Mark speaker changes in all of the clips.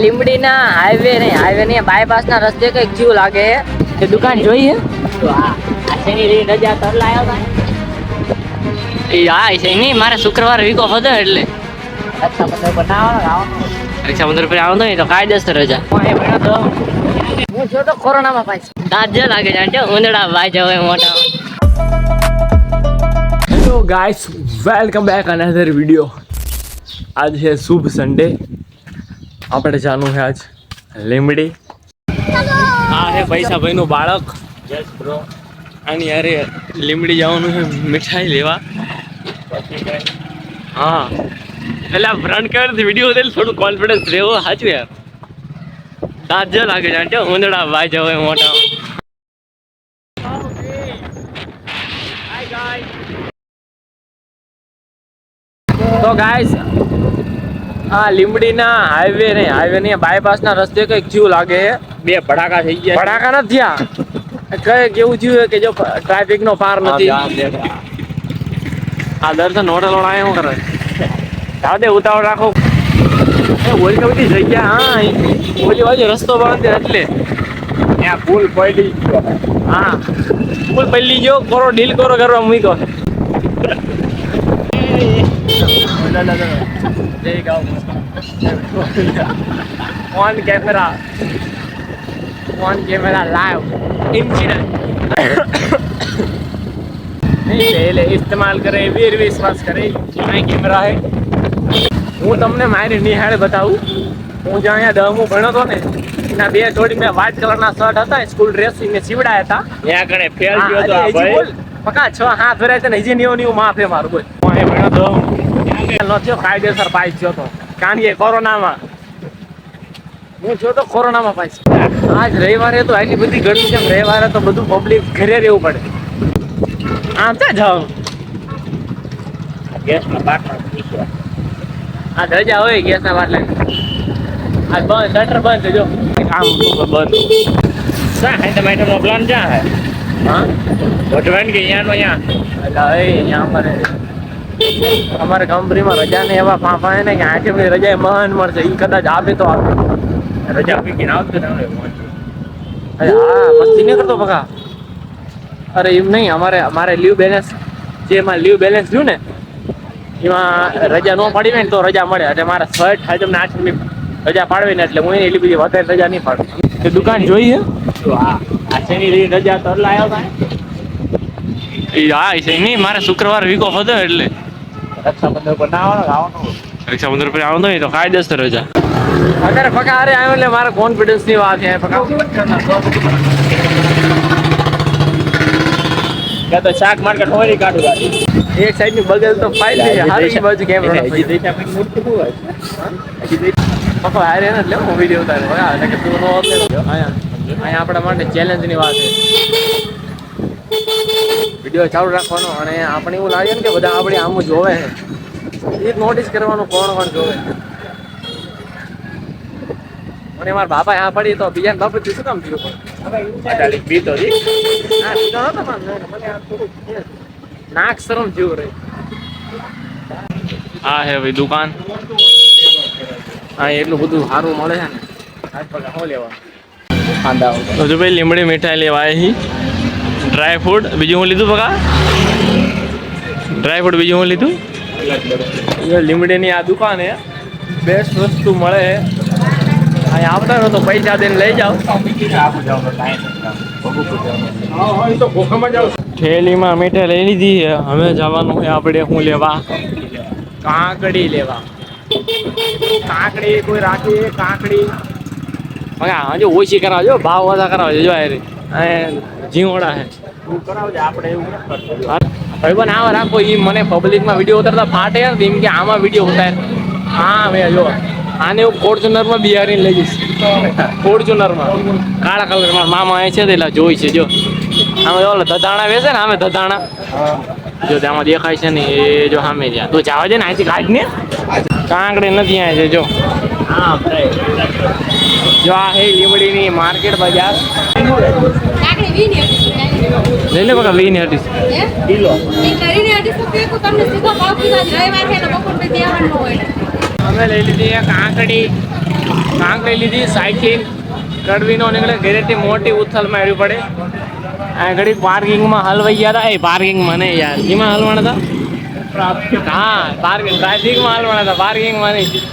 Speaker 1: લીંબડીના highway ની બાયપાસના રસ્તે કઈક થયું લાગે એ દુકાન જોઈએ રજા તર લાયો હા છે નહીં મારે શુક્રવાર વીકો હતો એટલે રક્ષાબંધન પર આવતો નહીં તો કાયદેસર રજા હું જો તો કોરોનામાં પાછી દાંત જે લાગે જાણજો ઉંદડા વાય જવાય મોટા.
Speaker 2: Hello guys, welcome back another video. આજ છે શુભ સન્ડે. આપણે જાનું છે આજ લીંબડી. આ છે પૈસા ભાઈનું બાળક. Yes bro. આની યારે લીંબડી જવાનું છે મીઠાઈ લેવા. હા એટલે આ ફ્રન્ટ કેમેરાથી વિડીયો ઉતારી થોડું કોન્ફિડન્સ રહેવો સાચું યાર. દાંત જે લાગે જાણજો ઉંદડા વાય જવાય મોટા. તો ગાઈસ આ લીંબડીના હાઈવે ની બાયપાસના રસ્તે કઈક થયું લાગે બે ભડાકા થઈ ગયા. ભડાકા નથી થયા, કઈ કેવું થયું કે જો ટ્રાફિક નો પાર નથી. આ દર્શન હોટલ વાળા શું કરે દાદે ઉતાવળ રાખો. ઓલી બધી જગ્યા હા ઓલી બાજુ રસ્તો બંધ એટલે ત્યાં પુલ પડી ગયો. હા પુલ પડી ગયો. કરો ડીલ કરો કરવા મૂકો. on camera live incident. पहले इस्तेमाल करे वीर विश्वास करे कैमरा है. હું તમને મારી નિહાળે બતાવું. હું જ્યાં અહીંયા 10મું ભણ્યો હતો ને એના બે જોડી મેં વ્હાઈટ કલરના શર્ટ હતા સ્કૂલ ડ્રેસ એને સીવડાયા હતા. ત્યાં કણે ફેલ ગયો તો આ ભાઈ પકા 6-7 ભરાય છે ને હજી નીવ માફ છે મારું. બોલ હું અહીંયા ભણ્યો તો નથ્યો કાયદેસર પાસ થયો હતો કારણ કે કોરોનામાં હું જો તો કોરોનામાં પાસ. આજ રવિવારે તો આટલી બધી ગરમી છે. રવિવારે તો બધું પબ્લિક ઘરે રહેવું પડે. આમ ક્યાં જાવ ગેસના બાટલા આ રજા હોય ગેસના બાટલા આજ બંધ શટર બંધ જો કામ બંધ. શા હાઈટમેટરનો પ્લાન ક્યાં હે? હા વટવાન કે અહીંયાનો અહીંયા એટલે અહીંયા અમારે કંપનીમાં રજા ને એવા પાપા ને કે આઠ મહિને રજા મહાન મળશે. એ કદાચ આપે તો આપે. રજા પીકીને આવતો ને હા મસ્તી નહીં કરતો બકા. અરે એમ નહીં, અમારે લીવ બેલેન્સ જે એમાં લીવ બેલેન્સ થયું ને એમાં રજા ન પાડી હોય ને તો રજા મળે. એટલે મારા 6 તમને 8 મિનિટ રજા પાડવી ને એટલે હું એટલી બધી વધારે રજા નહીં પાડું. એ દુકાન જોઈએ હા શનિ રજા તો લાયો હા છે નહીં મારે શુક્રવાર વીકો હતો એટલે રક્ષાબંધન પર ના આવવાનું. રક્ષાબંધન પર આવવાનું નહીં તો કાયદેસર રજા. અત્યારે પકા અરે આવ્યો એટલે મારા કોન્ફિડન્સ ની વાત છે. પકા તો શાક માર્કેટ હોરી કાઢું એક સાઈડ ની બગલ તો ફાઇલ છે હારી બાજુ કેમેરા પપ્પા હારે ને એટલે હું વિડીયો ઉતારે બગા એટલે કે તું નો અહીંયા આપણા માટે ચેલેન્જ ની વાત છે. વિડીયો ચાલુ રાખવાનો અને આપણે એવું લાગે ને કે બધા આપણે આમ જોવે છે એ નોટિસ કરવાનું કોણ જોવે. અને મારા બાપા આ પડી તો બીજા બાપુ શું કામ થયું નાક શરમ જેવું રહે. હા હે ભાઈ દુકાન હા એટલું બધું સારું મળે છે ને શું લેવા હજુ ભાઈ લીંબડી મીઠાઈ લેવા આવી. ડ્રાય ફ્રૂટ બીજું હું લીધું બકા ડ્રાય ફ્રૂટ બીજું હું લીધું. લીંબડીની આ દુકાન હે બેસ્ટ વસ્તુ મળે છે. અહીંયા આવતા હોય તો પૈસા દઈને લઈ જાઓ. થેલીમાં મીઠાઈ લઈ લીધી છે. હવે જવાનું છે આપણે શું લેવા કાકડી લેવા. કાકડી કોઈ રાખી કાકડી હજુ ઓછી કરાવજો ભાવ વધારે કરાવજો. જો જીવડા છે આપણે એવું ભાઈ બન આવા રાખો. એ મને પબ્લિકમાં વિડીયો ઉતારતા ફાટે એમ કે આમાં વિડીયો ઉતારે. હા મેં જો આને હું ફોર્ચ્યુનરમાં બિહારીને લઈ જઈશ. ફોર્ચ્યુનરમાં કાળા કલરમાં મામા એ છે એટલે જોઈ છે. જો આમાં ઓલો ધધાણા વેચે ને આમે ધધાણા જો આમાં દેખાય છે ને એ જો સામે જ્યાં તું જવા દે ને અહીંથી કાઢ ને કાંકડી નથી આવે છે. જો હા જો આ હે લીંબડીની માર્કેટ બજાર. લઈ લે બકા 20 કિલો અમે લઈ લીધી કાંકડી કાંકરી લીધી સાઈડથી કડવીનો નીકળે ઘરેથી મોટી ઉથલ મારવી પડે આ ઘડી પાર્કિંગમાં હલવાઈ ગયા હતા એ પાર્કિંગમાં નહીં યાર એમાં હલવાના હતા હા ટ્રાફિકમાં હલવાના હતા પાર્કિંગમાં નહીં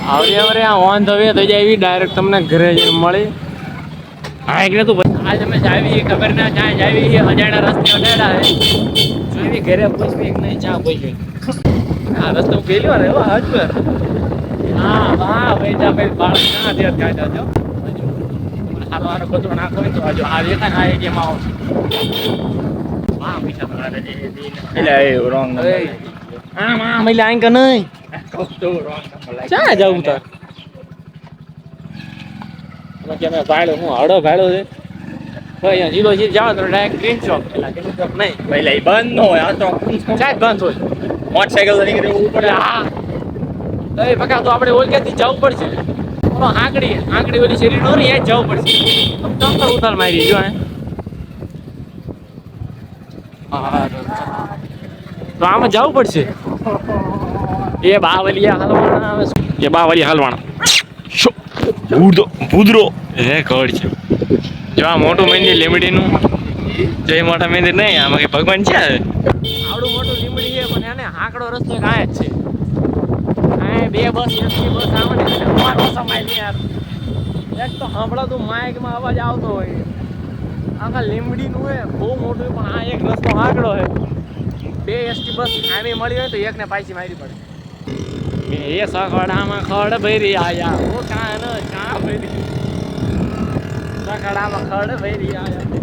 Speaker 2: હવે આ ઓન ધ વે થઈ જાય એવી ડાયરેક્ટ તમને ઘરે જઈને મળી હા એક તું આજ અમે જાવી ખબર ના ક્યાં જાવી અજાણા રસ્તે અડાડા હે જોઈ ઘરે પૂછવી કે નહીં ચા પૂછવી આ રસ્તો ગયેલો ને એવો હજુ હા વાહ ભાઈ જા ભાઈ બાળક ના દે કાઢા જો હાલો બધું નાખો તો હજુ આ દેખા ના એરિયામાં આવો વાહ પૈસા મારે દે એટલે એ રોંગ હા માં મઈલા આઈ કે નહીં ક્યાં જાવું તાર કે મેં ભાડો હું હડો ભાડો છે ભાઈ અહીંયા જીલો જી જાવ તો ડાયરેક્ટ ગ્રીન ચોક પેલા ગ્રીન ચોક નહીં પહેલા એ બંધ ન હોય આ તો ક્યાં બંધ હોય મોટરસાઇકલ લઈને રહેવું પડે હા એ પકા તો આપણે ઓલકેથી જવું પડશે ઓલો આંકડી ઓલી શેરી નો ને જવું પડશે ચક્કર ઉતાર મારી જો તો આમાં જવું પડશે એ બાવલિયા હલવાણા ભૂદરો હે કડ છે જો આ મોટું મંદિર લીમડીનું જય મોટા મંદિર નહીં આમાં કે ભગવાન છે આવડું મોટું લીમડી છે પણ એને આંકડો રસ્તો કાંઈ જ છે આ બે બસ એસટી બસ આવે ને અમારો સમય નહીં યાર એક તો સાંભળાતું માઇકમાં અવાજ આવતો હોય આખા લીમડીનું હોય બહુ મોટું પણ આ એક રસ્તો આંકડો છે બે એસટી બસ આમે મળી હોય તો એકને પાછી મારી પડે એ સખડામાં ખડ ભરી આયા ઓ કાન ચા ભરી સખડામાં ખડ ભરી આયા